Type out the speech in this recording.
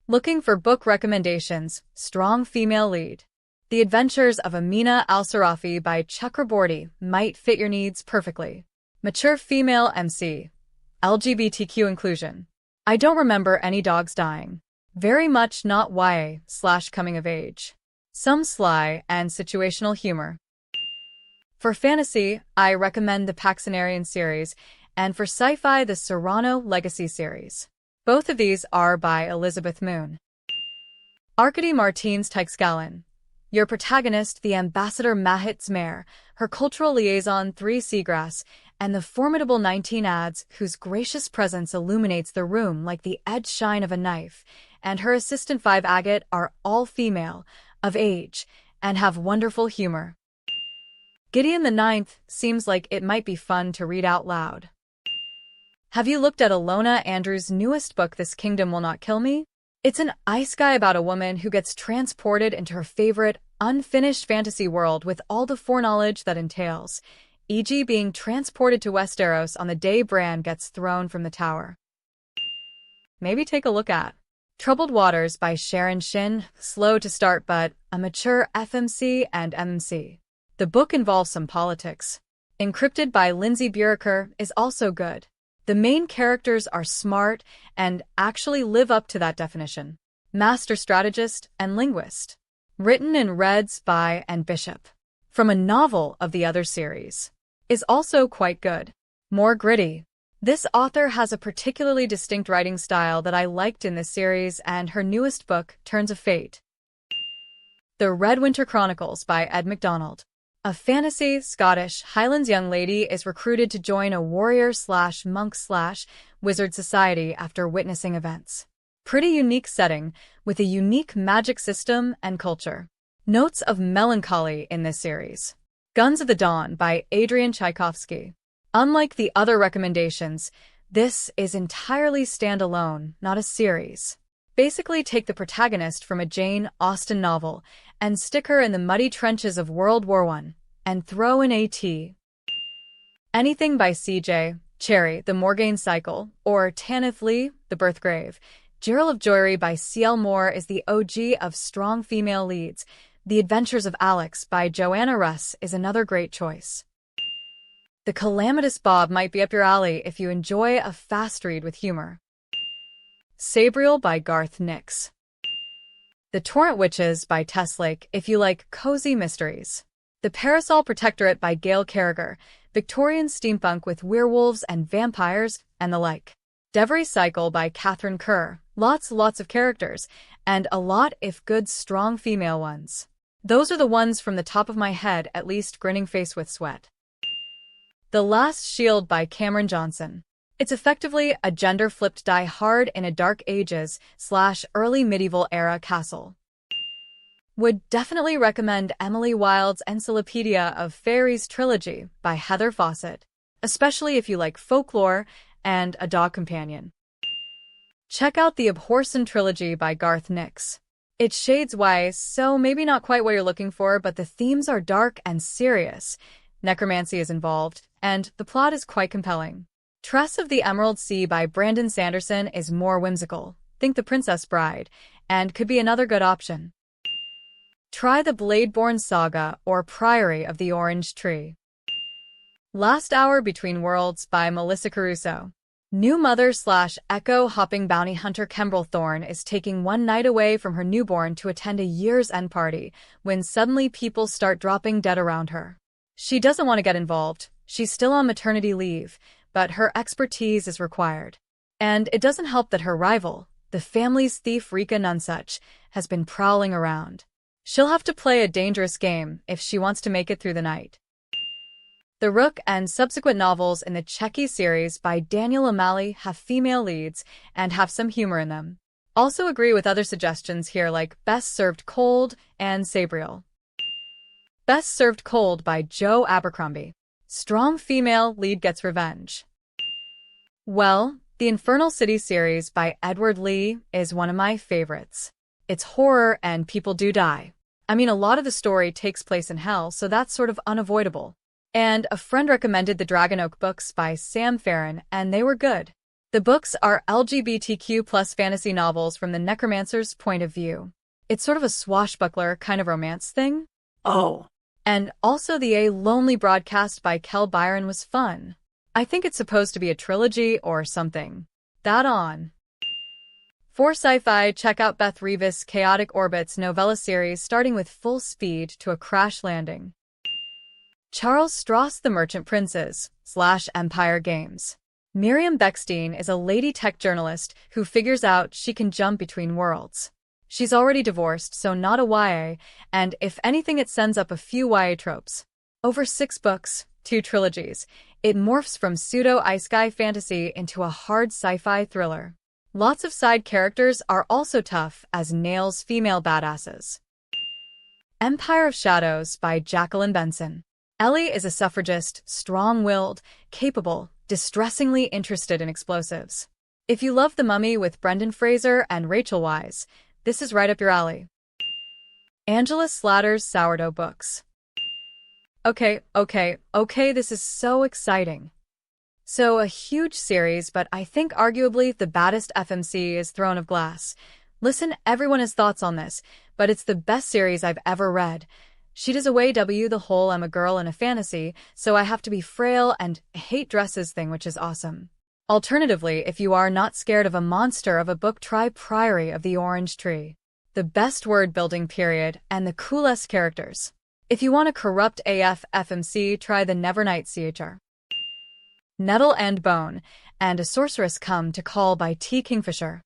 Looking for book recommendations, strong female lead. The Adventures of Amina Al-Sarafi by Chakraborty might fit your needs perfectly. Mature female MC. LGBTQ inclusion. I don't remember any dogs dying. Very much not YA/coming of age. Some sly and situational humor. For fantasy, I recommend the Paxenarian series, and for sci-fi, the Serrano Legacy series. Both of these are by Elizabeth Moon. Arkady Martins Teixegallen. Your protagonist, the ambassador Mahit Zmair, her cultural liaison 3 Seagrass, and the formidable 19 ads whose gracious presence illuminates the room like the edge shine of a knife, and her assistant 5 Agate are all female, of age, and have wonderful humor. Gideon the Ninth seems like it might be fun to read out loud. Have you looked at Alona Andrews' newest book, This Kingdom Will Not Kill Me? It's an ice guy about a woman who gets transported into her favorite, unfinished fantasy world with all the foreknowledge that entails, e.g. being transported to Westeros on the day Bran gets thrown from the tower. Maybe take a look at Troubled Waters by Sharon Shin, slow to start but a mature FMC and MMC. The book involves some politics. Encrypted by Lindsay Bureker is also good. The main characters are smart and actually live up to that definition. Master strategist and linguist. Written in Reds by and Bishop. From a novel of the other series. Is also quite good. More gritty. This author has a particularly distinct writing style that I liked in this series, and her newest book, Turns of Fate. The Red Winter Chronicles by Ed MacDonald. A fantasy Scottish Highlands young lady is recruited to join a warrior/monk/wizard society after witnessing events. Pretty unique setting, with a unique magic system and culture. Notes of melancholy in this series. Guns of the Dawn by Adrian Tchaikovsky. Unlike the other recommendations, this is entirely standalone, not a series. Basically take the protagonist from a Jane Austen novel and stick her in the muddy trenches of World War I, and throw in A.T. Anything by C.J. Cherry, The Morgaine Cycle, or Tanith Lee, The Birthgrave. Gerald of Joiry by C.L. Moore is the OG of strong female leads. The Adventures of Alex by Joanna Russ is another great choice. The Calamitous Bob might be up your alley if you enjoy a fast read with humor. Sabriel by Garth Nix. The Torrent Witches by Tess Lake if you like cozy mysteries. The Parasol Protectorate by Gail Carriger, Victorian steampunk with werewolves and vampires and the like. Devery Cycle by Catherine Kerr, lots of characters, and a lot if good strong female ones. Those are the ones from the top of my head, at least grinning face with sweat. The Last Shield by Cameron Johnson. It's effectively a gender-flipped Die Hard in a Dark Ages/early medieval era castle. Would definitely recommend Emily Wilde's Encyclopedia of Fairies trilogy by Heather Fawcett, especially if you like folklore and a dog companion. Check out the Abhorsen trilogy by Garth Nix. It's shades YA, so maybe not quite what you're looking for, but the themes are dark and serious. Necromancy is involved, and the plot is quite compelling. Tress of the Emerald Sea by Brandon Sanderson is more whimsical. Think The Princess Bride, and could be another good option. Try the Bladeborn Saga or Priory of the Orange Tree. Last Hour Between Worlds by Melissa Caruso. New mother/echo-hopping bounty hunter Kembrel Thorne is taking one night away from her newborn to attend a year's end party when suddenly people start dropping dead around her. She doesn't want to get involved. She's still on maternity leave, but her expertise is required. And it doesn't help that her rival, the family's thief Rika Nunsuch, has been prowling around. She'll have to play a dangerous game if she wants to make it through the night. The Rook and subsequent novels in the Checky series by Daniel O'Malley have female leads and have some humor in them. Also agree with other suggestions here like Best Served Cold and Sabriel. Best Served Cold by Joe Abercrombie. Strong female lead gets revenge. Well, the Infernal City series by Edward Lee is one of my favorites. It's horror and people do die. I mean, a lot of the story takes place in hell, so that's sort of unavoidable. And a friend recommended the Dragon Oak books by Sam Farron, and they were good. The books are LGBTQ plus fantasy novels from the necromancer's point of view. It's sort of a swashbuckler kind of romance thing. Oh, And also the A Lonely broadcast by Kel Byron was fun. I think it's supposed to be a trilogy or something. That on. For sci-fi, check out Beth Revis' Chaotic Orbits novella series starting with Full Speed to a Crash Landing. Charles Stross The Merchant Princes / Empire Games. Miriam Beckstein is a lady tech journalist who figures out she can jump between worlds. She's already divorced, so not a YA, and if anything it sends up a few YA tropes. Over 6 books, 2 trilogies, it morphs from pseudo-isekai fantasy into a hard sci-fi thriller. Lots of side characters are also tough as nails female badasses. Empire of Shadows by Jacqueline Benson. Ellie is a suffragist, strong-willed, capable, distressingly interested in explosives. If you love The Mummy with Brendan Fraser and Rachel Weisz, this is right up your alley. Angela Slatter's Sourdough Books. Okay, this is so exciting. So a huge series, but I think arguably the baddest FMC is Throne of Glass. Listen, everyone has thoughts on this, but it's the best series I've ever read. She does away the whole I'm a girl in a fantasy, so I have to be frail and hate dresses thing, which is awesome. Alternatively, if you are not scared of a monster of a book, try Priory of the Orange Tree. The best word building period and the coolest characters. If you want a corrupt AF FMC, try the Nevernight CHR. Nettle and Bone, and A Sorceress Come to Call by T. Kingfisher.